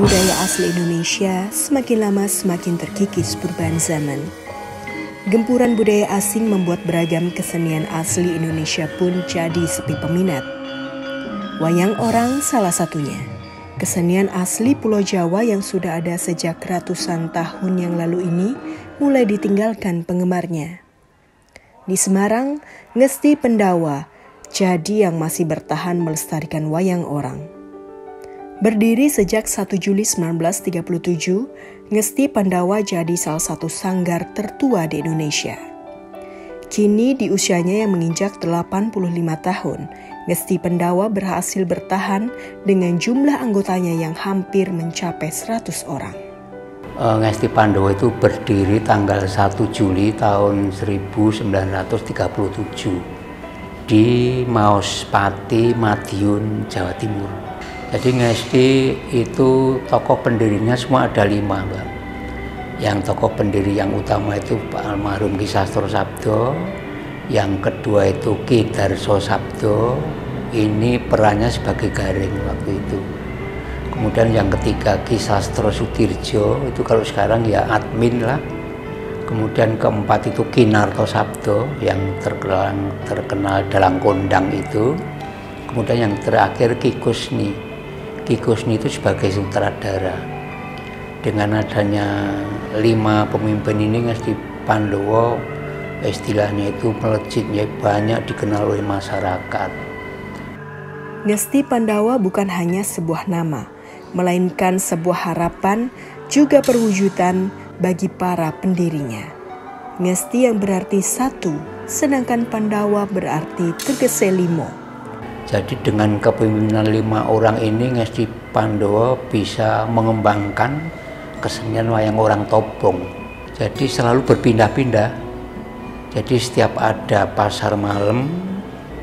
budaya asli Indonesia semakin lama semakin terkikis perubahan zaman. Gempuran budaya asing membuat beragam kesenian asli Indonesia pun jadi sepi peminat. Wayang orang salah satunya. Kesenian asli Pulau Jawa yang sudah ada sejak ratusan tahun yang lalu ini mulai ditinggalkan penggemarnya. Di Semarang, Ngesti Pendawa jadi yang masih bertahan melestarikan wayang orang. Berdiri sejak 1 Juli 1937, Ngesti Pandawa jadi salah satu sanggar tertua di Indonesia. Kini di usianya yang menginjak 85 tahun, Ngesti Pendawa berhasil bertahan dengan jumlah anggotanya yang hampir mencapai 100 orang. Ngesti Pandawa itu berdiri tanggal 1 Juli tahun 1937 di Maospati, Madiun, Jawa Timur. Jadi Ngesti itu tokoh pendirinya semua ada 5, Mbak. Yang tokoh pendiri yang utama itu Pak almarhum Ki Sastro Sabdo, yang kedua itu Ki Darso Sabdo, ini perannya sebagai Garing waktu itu. Kemudian yang ketiga Ki Sastro Sudirjo, itu kalau sekarang ya admin lah. Kemudian keempat itu Ki Narto Sabdo yang terkenal dalam kondang itu. Kemudian yang terakhir Ki Kusni. Ki Kusni itu sebagai sutradara. Dengan adanya 5 pemimpin ini, Ngesti Pandawa istilahnya itu melejit, ya, banyak dikenal oleh masyarakat. Ngesti Pandawa bukan hanya sebuah nama, melainkan sebuah harapan juga perwujudan bagi para pendirinya. Ngesti yang berarti satu, sedangkan Pandawa berarti tegese limo. Jadi dengan kepemimpinan 5 orang ini, Ngesti Pandawa bisa mengembangkan kesenian wayang orang Tobong. Jadi selalu berpindah-pindah. Jadi setiap ada pasar malam,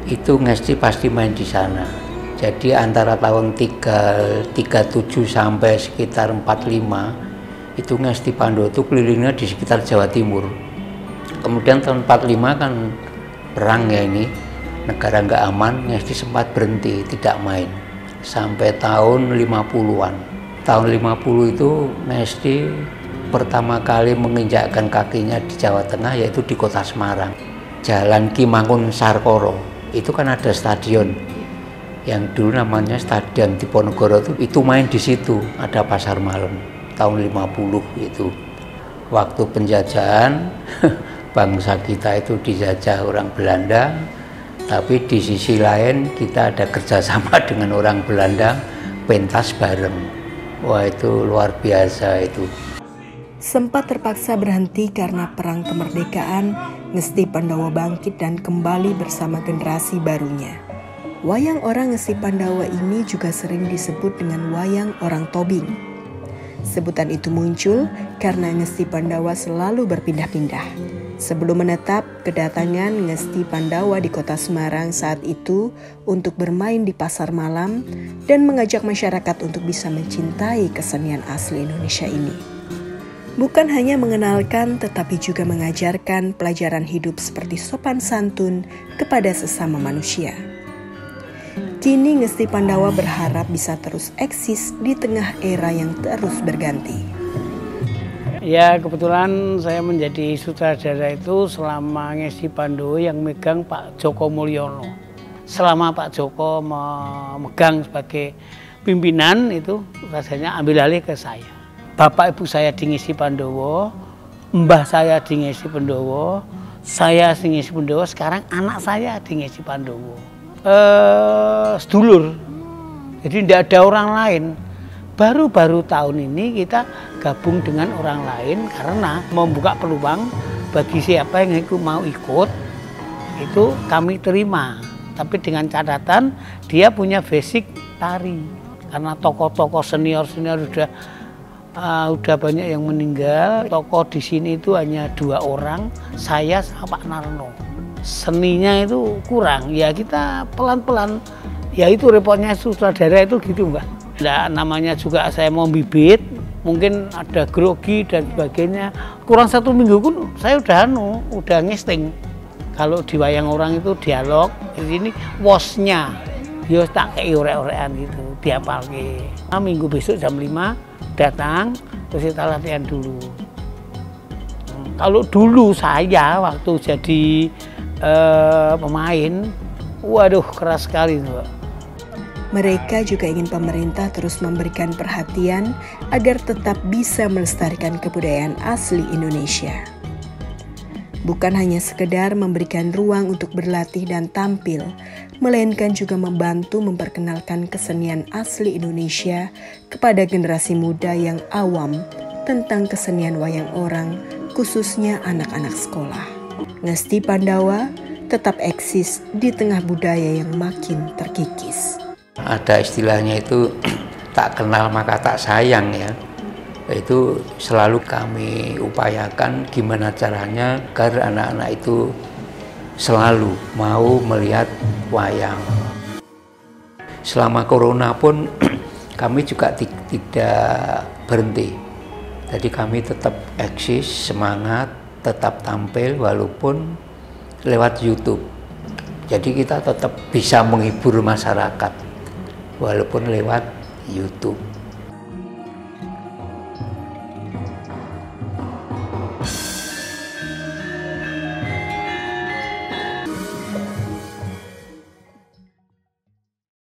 itu Ngesti pasti main di sana. Jadi antara tahun 37 sampai sekitar 45, itu Ngesti Pandawa itu kelilingnya di sekitar Jawa Timur. Kemudian tahun 45 kan perang ya ini, negara nggak aman, Ngesti sempat berhenti, tidak main. Sampai tahun 50-an. Tahun 50 itu Ngesti pertama kali menginjakkan kakinya di Jawa Tengah, yaitu di kota Semarang. Jalan Ki Mangun Sarkoro, itu kan ada stadion. Yang dulu namanya Stadion Diponegoro itu main di situ, ada pasar malam. Tahun 50 itu. Waktu penjajahan, bangsa kita itu dijajah orang Belanda. Tapi di sisi lain kita ada kerjasama dengan orang Belanda, pentas bareng. Wah, itu luar biasa itu. Sempat terpaksa berhenti karena perang kemerdekaan, Ngesti Pandawa bangkit dan kembali bersama generasi barunya. Wayang orang Ngesti Pandawa ini juga sering disebut dengan wayang orang Tobing. Sebutan itu muncul karena Ngesti Pandawa selalu berpindah-pindah. Sebelum menetap, kedatangan Ngesti Pandawa di kota Semarang saat itu untuk bermain di pasar malam dan mengajak masyarakat untuk bisa mencintai kesenian asli Indonesia ini. Bukan hanya mengenalkan tetapi juga mengajarkan pelajaran hidup seperti sopan santun kepada sesama manusia. Kini Ngesti Pandawa berharap bisa terus eksis di tengah era yang terus berganti. Ya, kebetulan saya menjadi sutradara itu selama Ngesti Pandawa yang megang Pak Joko Mulyono. Selama Pak Joko memegang sebagai pimpinan itu rasanya ambil alih ke saya. Bapak ibu saya di Ngesti Pandawa, mbah saya di Ngesti Pandawa, saya di Ngesti Pandawa, sekarang anak saya di Ngesti Pandawa. Sedulur, jadi tidak ada orang lain. Baru-baru tahun ini kita gabung dengan orang lain karena membuka peluang bagi siapa yang mau ikut, itu kami terima. Tapi dengan catatan dia punya basic tari. Karena tokoh-tokoh senior udah banyak yang meninggal. Tokoh di sini itu hanya 2 orang, saya sama Pak Narno. Seninya itu kurang, ya kita pelan-pelan. Ya itu repotnya sutradara itu gitu, Mbak. Nah, namanya juga saya mau bibit, mungkin ada grogi dan sebagainya. Kurang 1 minggu pun saya udah ngesting. Kalau di wayang orang itu dialog, di sini wosnya yo tak kei orek-orekan gitu, diapalke. Minggu besok jam 5 datang, terus kita latihan dulu. Kalau dulu saya waktu jadi pemain, waduh keras sekali tuh. Mereka juga ingin pemerintah terus memberikan perhatian agar tetap bisa melestarikan kebudayaan asli Indonesia. Bukan hanya sekedar memberikan ruang untuk berlatih dan tampil, melainkan juga membantu memperkenalkan kesenian asli Indonesia kepada generasi muda yang awam tentang kesenian wayang orang, khususnya anak-anak sekolah. Ngesti Pandawa tetap eksis di tengah budaya yang makin terkikis. Ada istilahnya itu tak kenal maka tak sayang ya. Itu selalu kami upayakan gimana caranya agar anak-anak itu selalu mau melihat wayang. Selama corona pun kami juga tidak berhenti. Jadi kami tetap eksis, semangat, tetap tampil walaupun lewat YouTube. Jadi kita tetap bisa menghibur masyarakat walaupun lewat YouTube.